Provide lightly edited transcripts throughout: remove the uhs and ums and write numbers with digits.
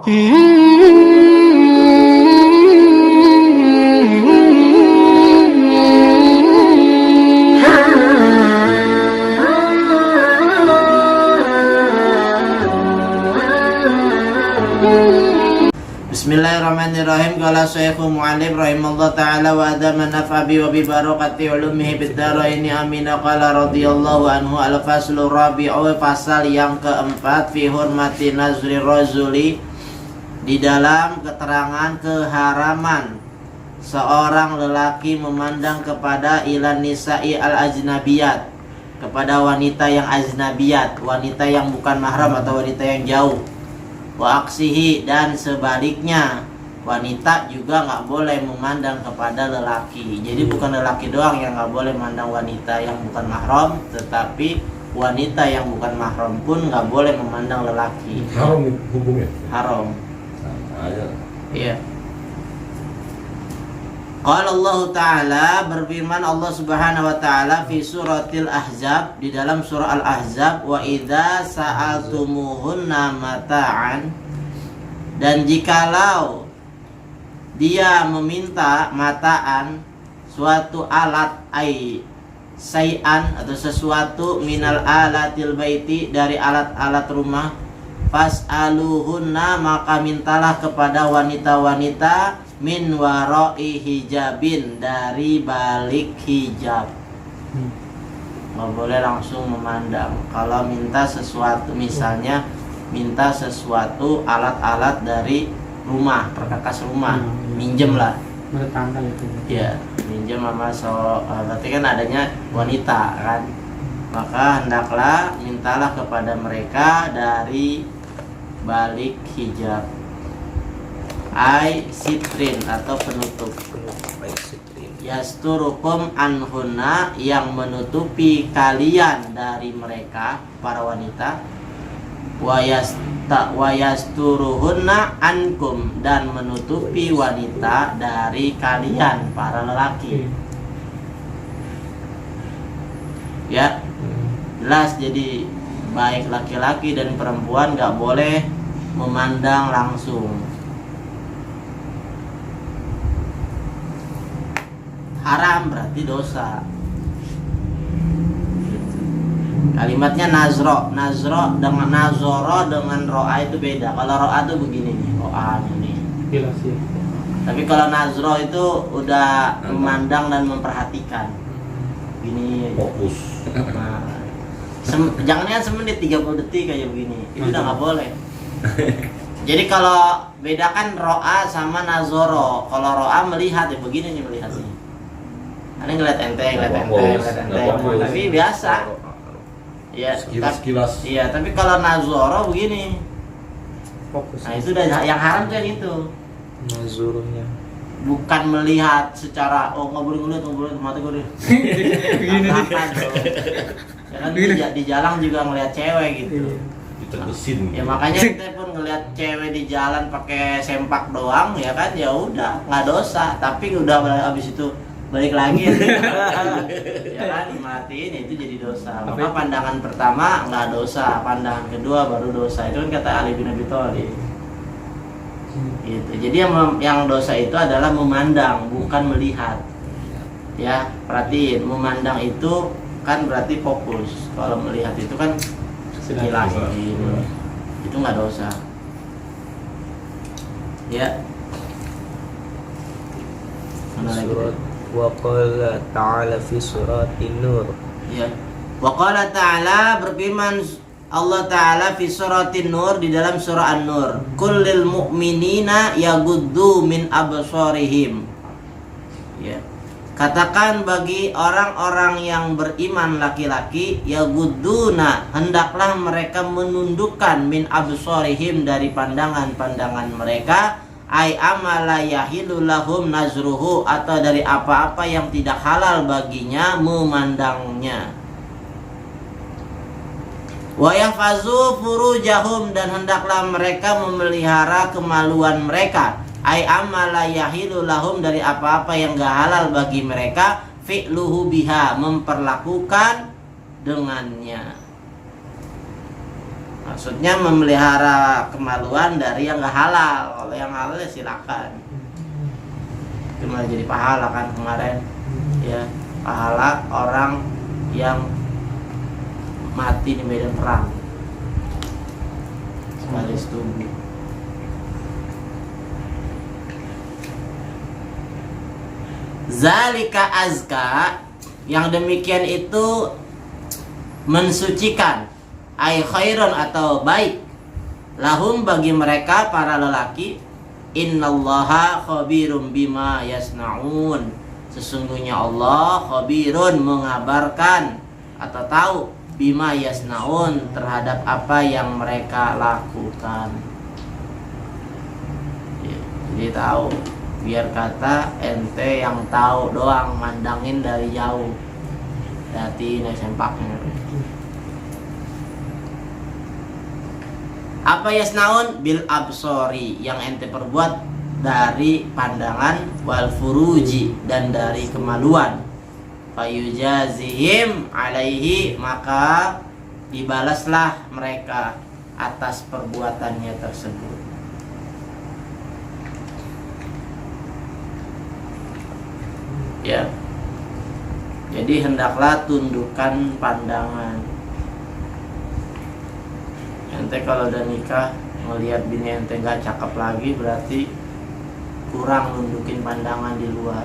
Bismillahirrahmanirrahim. Qala Syekhul Mu'allim rahimallahu ta'ala wa adama naf'abi wa bi barakati ulumihi bid dharaini amin. Qala radhiyallahu anhu al-faslu rabi'u, pasal yang keempat, fi hurmati nazri rajuli, di dalam keterangan keharaman seorang lelaki memandang kepada ilan nisa'i al-ajnabiyat, kepada wanita yang ajnabiyat, wanita yang bukan mahram atau wanita yang jauh. Wa aksihi, dan sebaliknya, wanita juga nggak boleh memandang kepada lelaki. Jadi bukan lelaki doang yang nggak boleh memandang wanita yang bukan mahram, tetapi wanita yang bukan mahram pun nggak boleh memandang lelaki. Haram hukumnya? Haram. Aja. Iya. Qala Allah Ta'ala, berfirman Allah Subhanahu wa Ta'ala fi suratil Ahzab, di dalam surah Al-Ahzab, wa idza sa'altumuhunna mata'an, dan jikalau dia meminta mata'an, suatu alat, say'an, atau sesuatu, minal alatil baiti, dari alat-alat rumah, fas'aluhunna, maka mintalah kepada wanita-wanita, min wara'i hijabin, dari balik hijab. Nggak boleh langsung memandang. Kalau minta sesuatu, misalnya minta sesuatu alat-alat dari rumah, perkakas rumah, minjem lah. Bertanggal itu. Iya, minjem sama berarti kan adanya wanita kan. Maka hendaklah mintalah kepada mereka dari balik hijab. Ai sitrin, atau penutup. Yasturukum anhunna, yang menutupi kalian dari mereka, para wanita. Wayasturuhunna ankum, dan menutupi wanita dari kalian, para lelaki. Ya, jelas. Jadi baik laki-laki dan perempuan gak boleh memandang langsung. Haram, berarti dosa. Kalimatnya nazro dengan nazoro dengan ro'a itu beda. Kalau ro'a itu begini nih, ro'a ini. Jelas ya. Tapi kalau nazro itu udah memandang dan memperhatikan. Gini. Fokus. Nah, jangan semenit 30 detik kayak begini. Itu udah nggak boleh. Jadi kalau bedakan ro'a sama nazoro. Kalau ro'a melihat ya begini nih melihatnya. Ini ngeliat ente. Tapi biasa. Ya, Sekilas. Iya, tapi kalau nazoro begini. Fokus. Nah, itu udah yang haram tuh yang itu. Nazurnya. Bukan melihat secara nggak boleh ngeliat mata gue deh. Begini. Ya kan di jalan juga ngeliat cewek gitu. Ditergesin. Ya makanya kita pun ngeliat cewek di jalan pakai sempak doang, ya kan, ya udah nggak dosa. Tapi udah habis itu balik lagi, ya kan, matiin, itu jadi dosa. Maka pandangan pertama nggak dosa, pandangan kedua baru dosa. Itu kan kata Ali bin Abi Thalib. Gitu. Jadi yang dosa itu adalah memandang, bukan melihat. Ya, perhatiin, memandang itu kan berarti fokus. Kalau melihat itu kan sekilas, itu nggak dosa. Ya. Mana lagi? Wa qala ta'ala fi suratin nur. Ya. Wa qala ta'ala, berfirman Allah Ta'ala fi suratin nur, di dalam surah An-Nur, kullil mu'minina yaghuddu min absarihim. Ya. Katakan bagi orang-orang yang beriman laki-laki, yaghudduna, hendaklah mereka menundukkan, min absarihim, dari pandangan-pandangan mereka, ai amala yahilu lahum nazruhu, atau dari apa-apa yang tidak halal baginya memandangnya. Wa yahfazu furujahum, dan hendaklah mereka memelihara kemaluan mereka, ai amala yahilu lahum, dari apa-apa yang gak halal bagi mereka, fi'luhu biha, memperlakukan dengannya. Maksudnya memelihara kemaluan dari yang gak halal. Kalau yang halal ya silakan. Itu malah jadi pahala kan kemarin. Ya, pahala orang yang mati di medan perang. Sekali setuju. Zalika azka, yang demikian itu mensucikan, ay khairon atau baik, lahum bagi mereka para lelaki, innallaha khabirum bima yasnaun, sesungguhnya Allah khabirun mengabarkan atau tahu bima yasnaun terhadap apa yang mereka lakukan. Jadi tahu, biar kata ente yang tahu doang, mandangin dari jauh, hati naik sempaknya. Apa yasnaun? Bil absori, yang ente perbuat dari pandangan, wal furuji, dan dari kemaluan. Fayujazihim alaihi, maka dibalaslah mereka atas perbuatannya tersebut. Ya, jadi hendaklah tundukkan pandangan. Ente kalau udah nikah ngelihat bini ente gak cakep lagi, berarti kurang nundukin pandangan di luar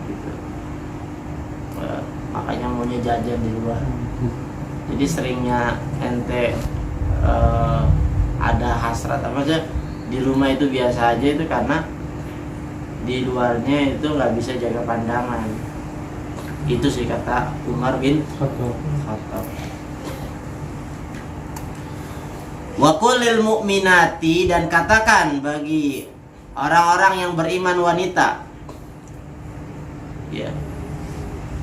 gitu. Makanya maunya jajan di luar. Jadi seringnya ente ada hasrat apa aja di rumah itu biasa aja, itu karena di luarnya itu nggak bisa jaga pandangan. Itu sih kata Umar bin Khattab. Wa qulil mu'minati, dan katakan bagi orang-orang yang beriman wanita, ya,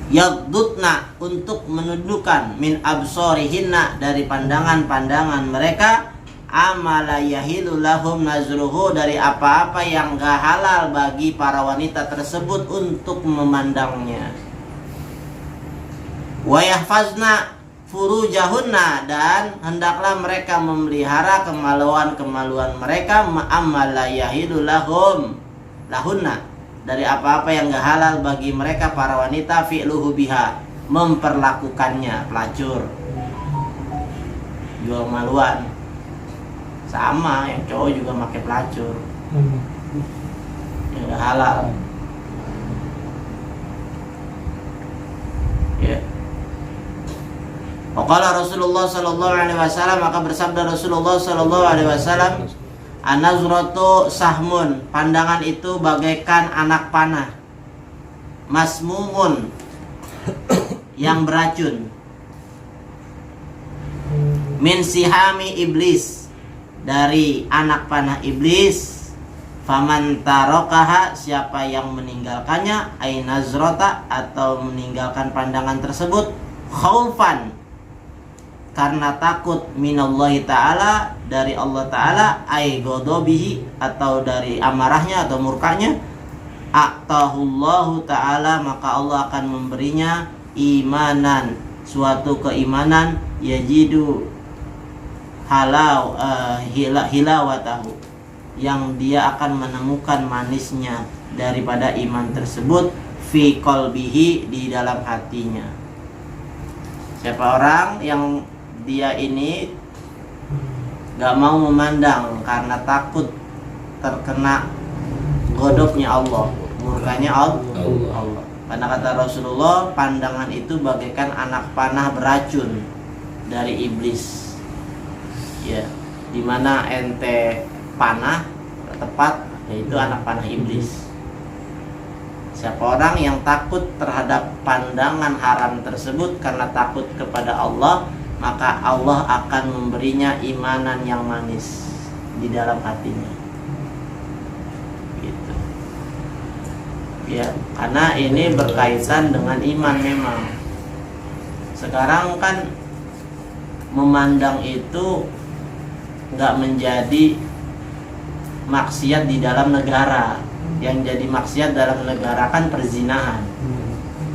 yaghdudna, untuk menundukkan, min absorihinna, dari pandangan-pandangan mereka, amala yahilu lahum nazruhu, dari apa-apa yang gak halal bagi para wanita tersebut untuk memandangnya. Wa yahfazna furujahunna, dan hendaklah mereka memelihara kemaluan-kemaluan mereka, amala yahilu lahum lahunna, dari apa-apa yang gak halal bagi mereka para wanita, fi'luhu biha, memperlakukannya, pelacur, jual maluan. Sama, yang cowok juga pakai pelacur, yang gak halal. Ya. Waqala Rasulullah sallallahu alaihi wasallam, maka bersabda Rasulullah sallallahu alaihi wasallam, an-nazratu sahmun, pandangan itu bagaikan anak panah, masmumun, yang beracun, min sihami iblis, dari anak panah iblis. Faman tarokaha, siapa yang meninggalkannya, ay nazrota, atau meninggalkan pandangan tersebut, khaufan, karena takut, minallahi ta'ala, dari Allah ta'ala, ay godobihi, atau dari amarahnya atau murkanya, a'tahullahu ta'ala, maka Allah akan memberinya imanan, suatu keimanan, yajidu hilawatahu, yang dia akan menemukan manisnya daripada iman tersebut, fi qalbihi, di dalam hatinya. Siapa orang yang dia ini gak mau memandang karena takut terkena godobnya Allah, murkanya Allah. Karena kata Rasulullah, pandangan itu bagaikan anak panah beracun dari iblis. Ya, dimana ente panah tepat, yaitu anak panah iblis. Siapa orang yang takut terhadap pandangan haram tersebut karena takut kepada Allah, maka Allah akan memberinya imanan yang manis di dalam hatinya. Gitu. Ya, karena ini berkaitan dengan iman memang. Sekarang kan memandang itu nggak menjadi maksiat di dalam negara. Yang jadi maksiat dalam negara kan perzinahan.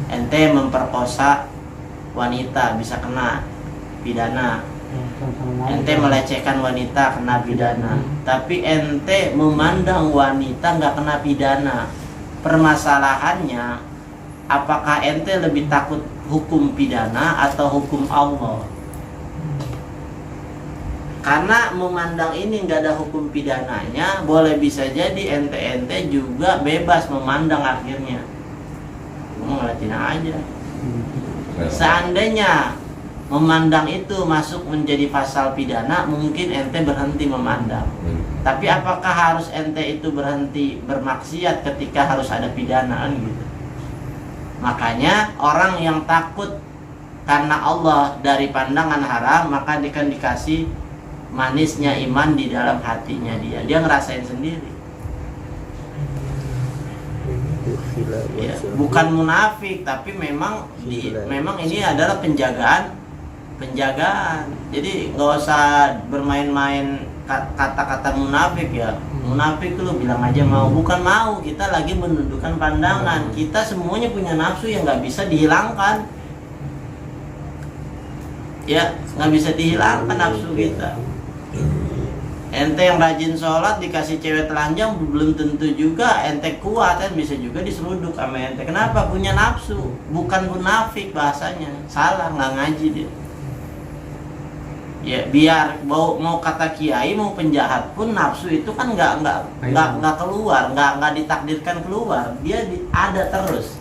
Ente memperkosa wanita bisa kena pidana. Ente melecehkan wanita kena pidana, tapi ente memandang wanita nggak kena pidana. Permasalahannya, apakah ente lebih takut hukum pidana atau hukum Allah? Karena memandang ini nggak ada hukum pidananya, boleh bisa jadi ente-ente juga bebas memandang akhirnya. Ngeliatin aja. Seandainya memandang itu masuk menjadi pasal pidana, mungkin ente berhenti memandang. Tapi apakah harus ente itu berhenti bermaksiat ketika harus ada pidanaan gitu? Makanya orang yang takut karena Allah dari pandangan haram, maka dia akan dikasih manisnya iman di dalam hatinya dia. Dia ngerasain sendiri. Ya, bukan munafik, tapi memang memang ini adalah penjagaan. Jadi nggak usah bermain-main kata-kata munafik ya. Munafik lu bilang aja mau, bukan mau. Kita lagi menundukkan pandangan. Kita semuanya punya nafsu yang nggak bisa dihilangkan. Ya, nggak bisa dihilangkan nafsu kita. Ente yang rajin sholat dikasih cewek telanjang belum tentu juga ente kuat, kan bisa juga diseruduk sama ente. Kenapa? Punya nafsu, bukan munafik bahasanya. Salah, nggak ngaji dia. Ya biar mau kata kiai mau penjahat pun nafsu itu kan nggak keluar, nggak ditakdirkan keluar, dia ada terus.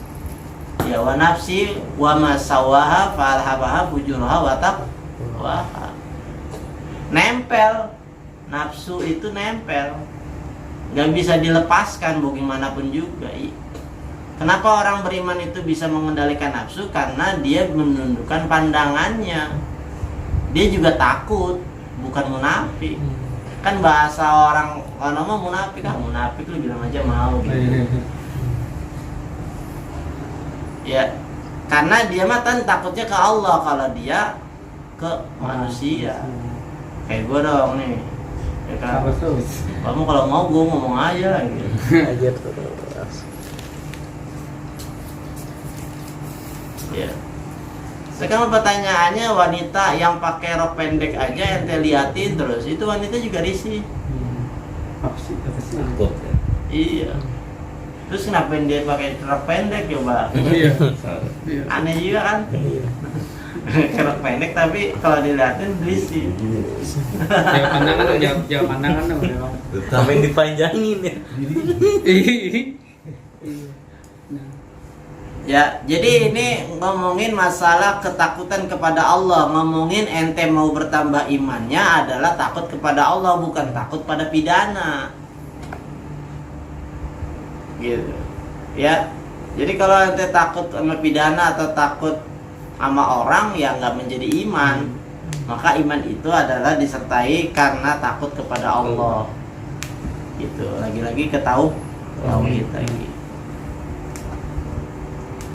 Ya wa nafsi wa masawaha falhabaha fujuraha wa taqwaha. Nempel. Nafsu itu nempel, nggak bisa dilepaskan bagaimanapun juga. Kenapa orang beriman itu bisa mengendalikan nafsu? Karena dia menundukkan pandangannya. Dia juga takut, bukan munafik. Kan bahasa orang kalau mau munafik, munafik lu bilang aja mau gitu. Ya, karena dia mah kan takutnya ke Allah, kalau dia ke manusia. Kayak gue dong nih. Ya kan? Kamu kalau mau gue ngomong aja gitu. Ajar terus. Ya. Sekarang pertanyaannya, wanita yang pakai rok pendek aja ente liatin terus, itu wanita juga risih. Takut ya. Iya. Terus kenapa dia pakai rok pendek coba? Iya. Aneh juga kan? Rok pendek tapi kalau diliatin risih. Jawab pandangan dong. Sampai dipanjangin ya. Ya, jadi ini ngomongin masalah ketakutan kepada Allah, ngomongin ente mau bertambah imannya adalah takut kepada Allah, bukan takut pada pidana. Gitu. Ya. Jadi kalau ente takut sama pidana atau takut sama orang, ya nggak menjadi iman. Maka iman itu adalah disertai karena takut kepada Allah. Gitu. Lagi-lagi ketahui kita ini.